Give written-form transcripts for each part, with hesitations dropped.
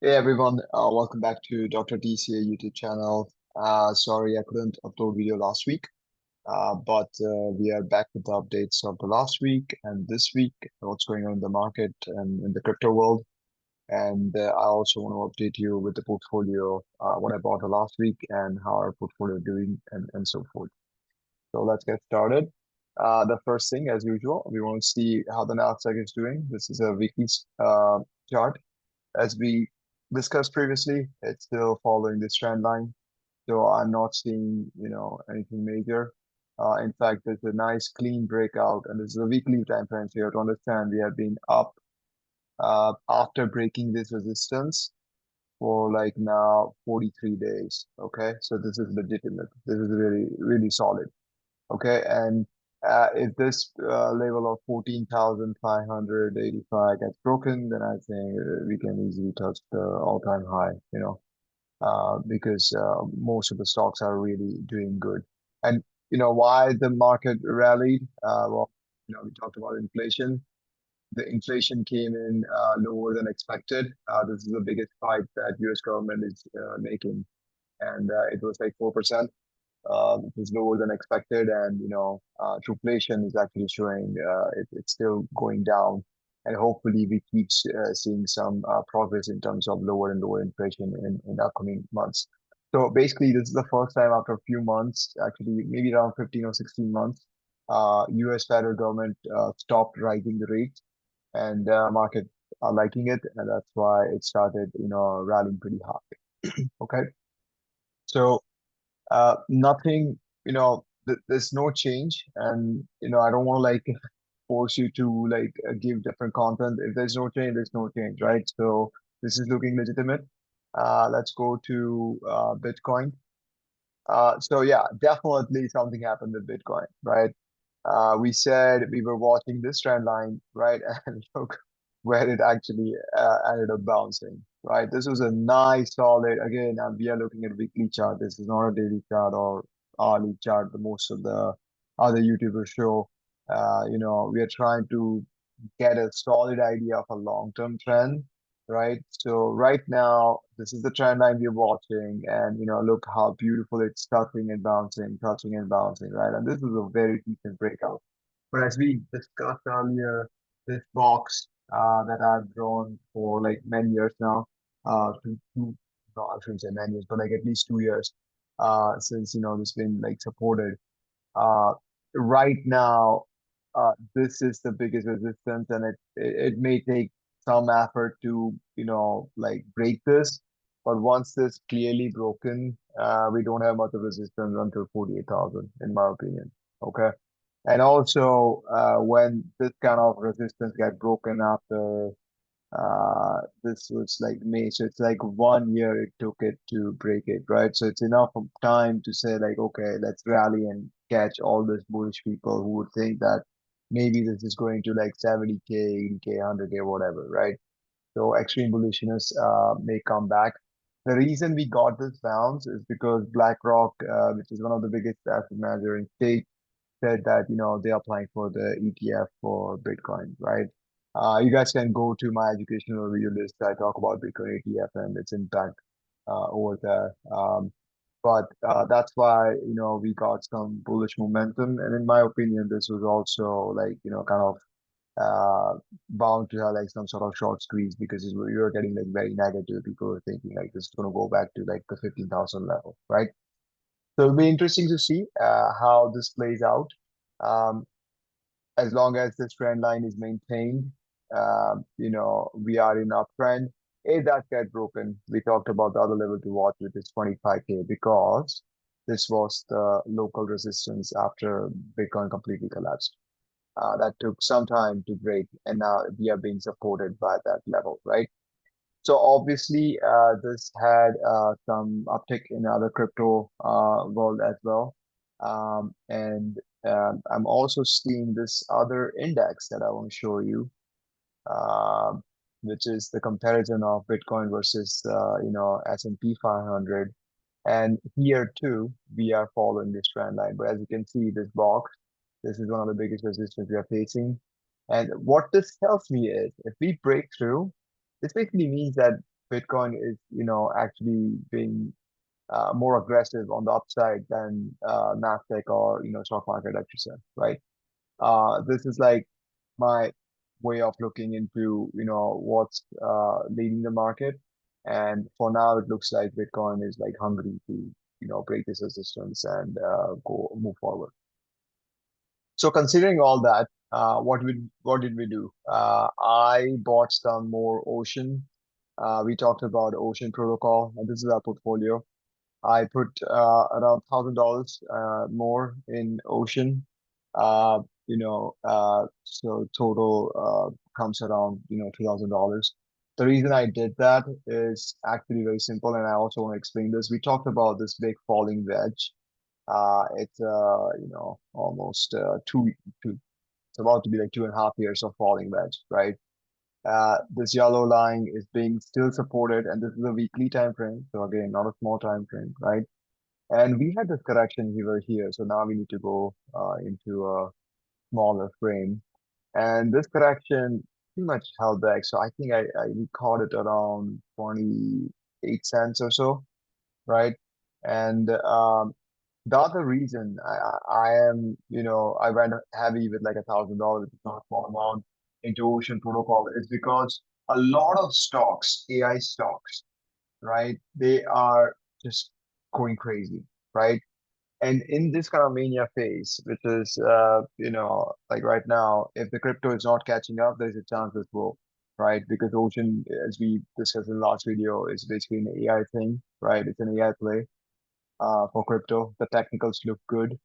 Hey everyone, welcome back to Dr. D.C.A YouTube channel. Sorry I couldn't upload video last week, but we are back with the updates of the last week and this week, what's going on in the market and in the crypto world. And I also want to update you with the portfolio, what I bought the last week and how our portfolio doing and so forth. So let's get started. The first thing, as usual, we want to see how the Nasdaq is doing. This is a weekly chart. As we discussed previously, it's still following this trend line. So I'm not seeing, anything major. In fact, there's a nice clean breakout, and this is a weekly time frame. So you have to understand we have been up after breaking this resistance for like now 43 days. Okay, so this is legitimate. This is really, really solid. Okay, and if this level of 14,585 gets broken, then I think we can easily touch the all-time high, because most of the stocks are really doing good. And why the market rallied? Well, we talked about inflation. The inflation came in lower than expected. This is the biggest fight that U.S. government is making, and it was like 4%. It was lower than expected, and inflation is actually showing it's still going down, and hopefully we keep seeing some progress in terms of lower and lower inflation in upcoming months. So basically, this is the first time after a few months, actually maybe around 15 or 16 months, U.S. federal government stopped rising the rates, and market are liking it, and that's why it started, rallying pretty high. Okay, so nothing, there's no change, and I don't want to like force you to like give different content. If there's no change, right? So this is looking legitimate. Let's go to Bitcoin. So yeah, definitely something happened with Bitcoin, right? We said we were watching this trend line, right? And look where it actually ended up bouncing, right? This was a nice solid, again, we are looking at weekly chart. This is not a daily chart or hourly chart, the most of the other YouTubers show. We are trying to get a solid idea of a long-term trend, right? So right now, this is the trend line we're watching, and look how beautiful it's touching and bouncing, right? And this is a very decent breakout. But as we discussed earlier, this box that I've drawn for like many years now, no, I shouldn't say many years, but like at least 2 years, since this been like supported. Uh, right now, this is the biggest resistance, and it may take some effort to like break this. But once this clearly broken, we don't have much of resistance until 48,000, in my opinion. Okay. And also, when this kind of resistance get broken after this was like May, so it's like 1 year it took it to break it, right? So it's enough of time to say like, okay, let's rally and catch all these bullish people who would think that maybe this is going to like 70K, 80K, 100K, whatever, right? So extreme bullishness may come back. The reason we got this bounce is because BlackRock, which is one of the biggest asset manager in state, said that they are applying for the ETF for Bitcoin, right? You guys can go to my educational video list. I talk about Bitcoin ETF and its impact over there. But that's why we got some bullish momentum, and in my opinion, this was also like kind of bound to have like some sort of short squeeze because you're getting like very negative. People are thinking like this is going to go back to like the 15,000 level, right? So it'll be interesting to see how this plays out. Um, as long as this trend line is maintained, we are in uptrend. If that get broken, we talked about the other level to watch, which is 25K, because this was the local resistance after Bitcoin completely collapsed. That took some time to break, and now we are being supported by that level, right? So obviously, this had some uptick in other crypto world as well. And I'm also seeing this other index that I want to show you, um, which is the comparison of Bitcoin versus S&P 500. And here too, we are following this trend line. But as you can see, this box, this is one of the biggest resistance we are facing. And what this tells me is if we break through, this basically means that Bitcoin is, actually being more aggressive on the upside than Nasdaq or stock market, like you said, right? This is like my way of looking into what's leading the market, and for now it looks like Bitcoin is like hungry to break this resistance and go move forward. So considering all that, what did we do? I bought some more Ocean. We talked about Ocean Protocol, and this is our portfolio. I put around $1,000 more in Ocean. So total comes around $2,000. The reason I did that is actually very simple, and I also want to explain this. We talked about this big falling wedge. It's almost two. It's about to be like 2.5 years of falling wedge, right? This yellow line is being still supported, and this is a weekly time frame. So again, not a small time frame, right? And we had this correction over here, so now we need to go into a smaller frame. And this correction pretty much held back. So I think we caught it around 28 cents or so, right? And the other reason I am, I went heavy with like $1,000, it's not a small amount, into Ocean Protocol is because a lot of stocks, AI stocks, right? They are just going crazy, right? And in this kind of mania phase, which is, like right now, if the crypto is not catching up, there's a chance it will, right? Because Ocean, as we discussed in the last video, is basically an AI thing, right? It's an AI play for crypto. The technicals look good.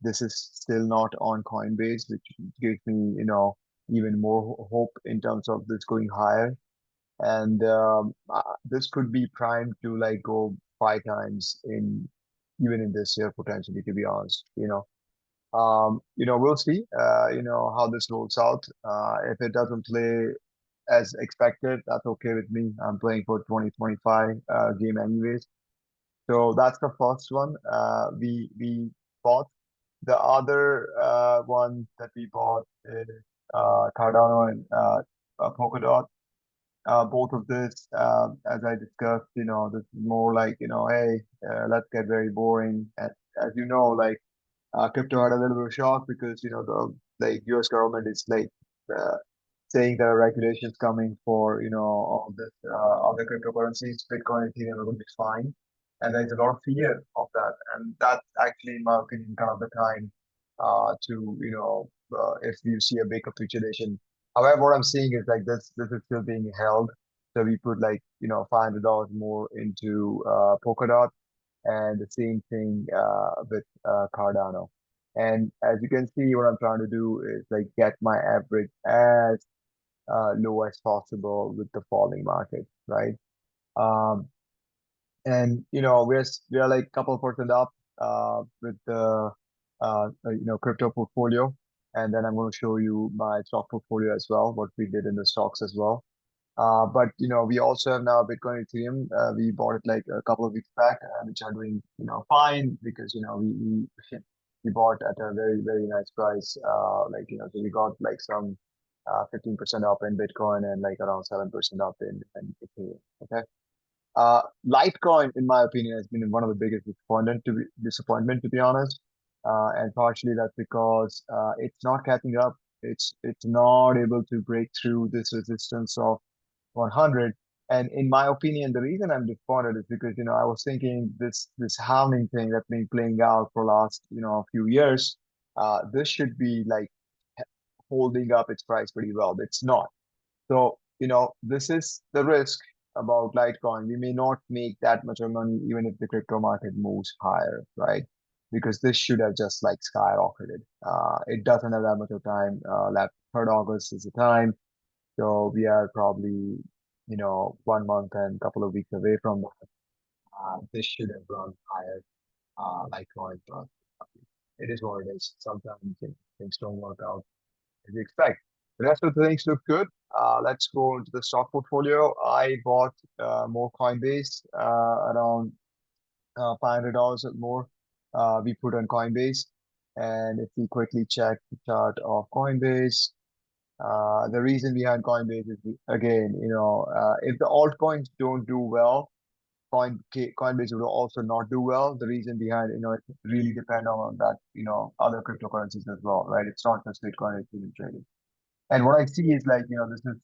This is still not on Coinbase, which gives me, even more hope in terms of this going higher. And this could be primed to like go 5 times in even in this year potentially, to be honest. We'll see. How this rolls out. If it doesn't play as expected, that's okay with me. I'm playing for 2025 game anyways. So that's the first one. We bought. The other one that we bought is Cardano and Polkadot. Both of this, as I discussed, this is more like, hey, let's get very boring. And as you know, like crypto had a little bit of shock because, the like US government is like uh, saying there are regulations coming for, all the cryptocurrencies, Bitcoin, Ethereum are going to be fine. And there's a lot of fear of that. And that's actually, in my opinion, kind of the time if you see a big capitulation. However, what I'm seeing is like this is still being held. So we put like, $500 more into Polkadot, and the same thing with Cardano. And as you can see, what I'm trying to do is like get my average as low as possible with the falling market, right? Um, and we are like a couple percent up with the crypto portfolio, and then I'm going to show you my stock portfolio as well, what we did in the stocks as well. But we also have now Bitcoin, Ethereum. We bought it like a couple of weeks back, which are doing fine because we bought at a very very nice price. So we got like some 15% up in Bitcoin and like around 7% up in Ethereum. Okay. Litecoin, in my opinion, has been one of the biggest disappointment to be honest, and partially that's because it's not catching up. It's not able to break through this resistance of 100. And in my opinion, the reason I'm disappointed is because I was thinking this halving thing that's been playing out for last a few years, this should be like holding up its price pretty well. It's not. So, this is the risk about Litecoin. We may not make that much of money even if the crypto market moves higher, right? Because this should have just like skyrocketed. It doesn't have that much of time left. 3rd August is the time. So we are probably, 1 month and a couple of weeks away from that. This should have run higher, Litecoin, but it is what it is. Sometimes things don't work out as you expect. The rest of the things look good. Let's go into the stock portfolio. I bought more Coinbase, around $500 or more. We put on Coinbase. And if we quickly check the chart of Coinbase, The reason behind Coinbase is again, if the altcoins don't do well, Coinbase will also not do well. The reason behind, it really depend on that, other cryptocurrencies as well, right? It's not just Bitcoin it's being traded. And what I see is like, this is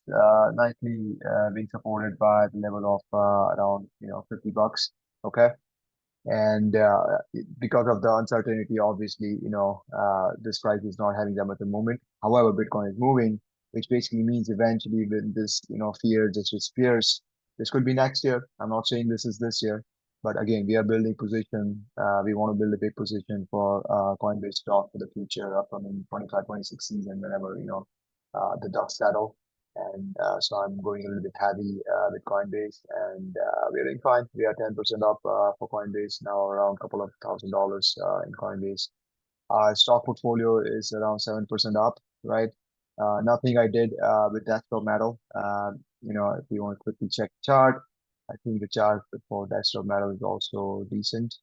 nicely being supported by the level of around, $50. Okay. And because of the uncertainty, obviously, this price is not having them at the moment. However, Bitcoin is moving, which basically means eventually when this, fear just disappears, this could be next year. I'm not saying this is this year, but again, we are building position. We want to build a big position for Coinbase stock for the future, upcoming 25, 26 season, whenever, the dust settle. And so I'm going a little bit heavy with Coinbase, and we're doing fine. We are 10% up for Coinbase now, around a couple of $1,000 in Coinbase. Our stock portfolio is around 7% up, right? Nothing I did with desktop metal. If you want to quickly check the chart, I think the chart for desktop metal is also decent.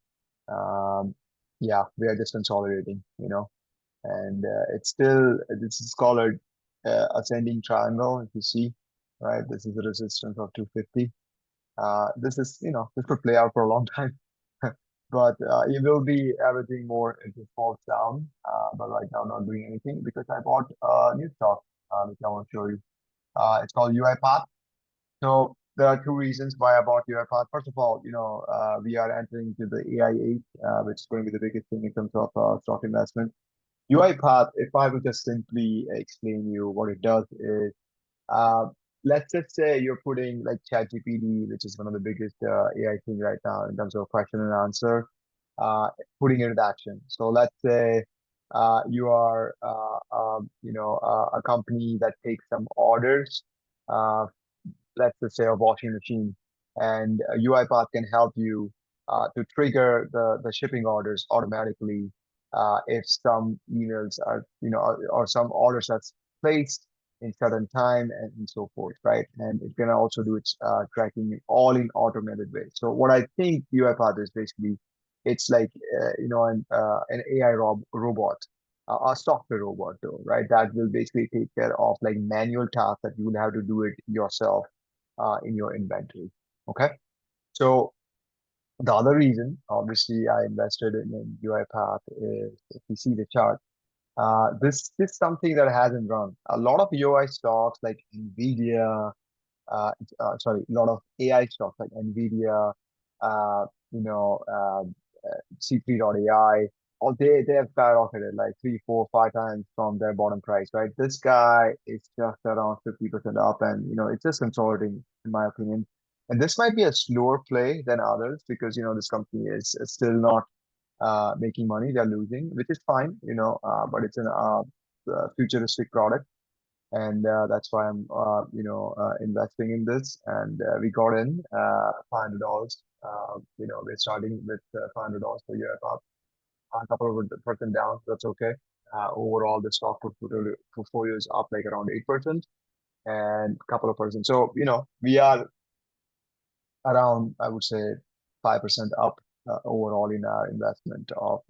Um, yeah, we are just consolidating, and it's still, this is called ascending triangle, if you see, right? This is the resistance of 250. This is, this could play out for a long time, but it will be everything more if it falls down. But right now, I'm not doing anything because I bought a new stock, which I want to show you. It's called UiPath. So there are two reasons why I bought UiPath. First of all, we are entering into the AI age, which is going to be the biggest thing in terms of stock investment. UiPath, if I would just simply explain you what it does is, uh, let's just say you're putting like ChatGPT, which is one of the biggest AI thing right now in terms of question and answer, putting it into action. So let's say you are, a company that takes some orders. Uh, let's just say a washing machine, and UiPath can help you to trigger the shipping orders automatically if some emails are, or some orders that's placed in certain time and so forth, right? And it can also do its tracking all in automated way. So what I think UiPath is basically, it's like an AI robot, a software robot though, right? That will basically take care of like manual tasks that you will have to do it yourself in your inventory. Okay. So the other reason, obviously, I invested in UiPath is if you see the chart, this is something that hasn't run. A lot of UI stocks like Nvidia, sorry, a lot of AI stocks like Nvidia, uh, you know, C3.ai, or they have skyrocketed like three, four, five times from their bottom price, right? This guy is just around 50% up, and it's just consolidating, in my opinion. And this might be a slower play than others because this company is still not making money; they're losing, which is fine, but it's an futuristic product, and that's why I'm investing in this. And we got in $500. We're starting with $500 per year, about a couple of percent down. That's okay. Overall, the stock portfolio is up like around 8% and a couple of percent. So we are around, I would say, 5% up overall in our investment of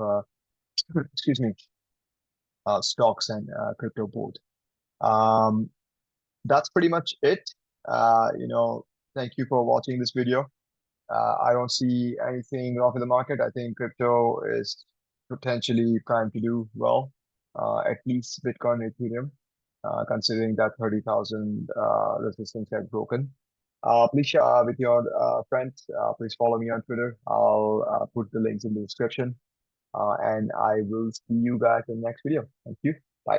excuse me, stocks and crypto both. Um, that's pretty much it. Thank you for watching this video. I don't see anything wrong with the market. I think crypto is potentially primed to do well, at least Bitcoin and Ethereum, considering that 30,000 resistance had broken. Please share with your friends. Please follow me on Twitter. I'll put the links in the description. And I will see you guys in the next video. Thank you.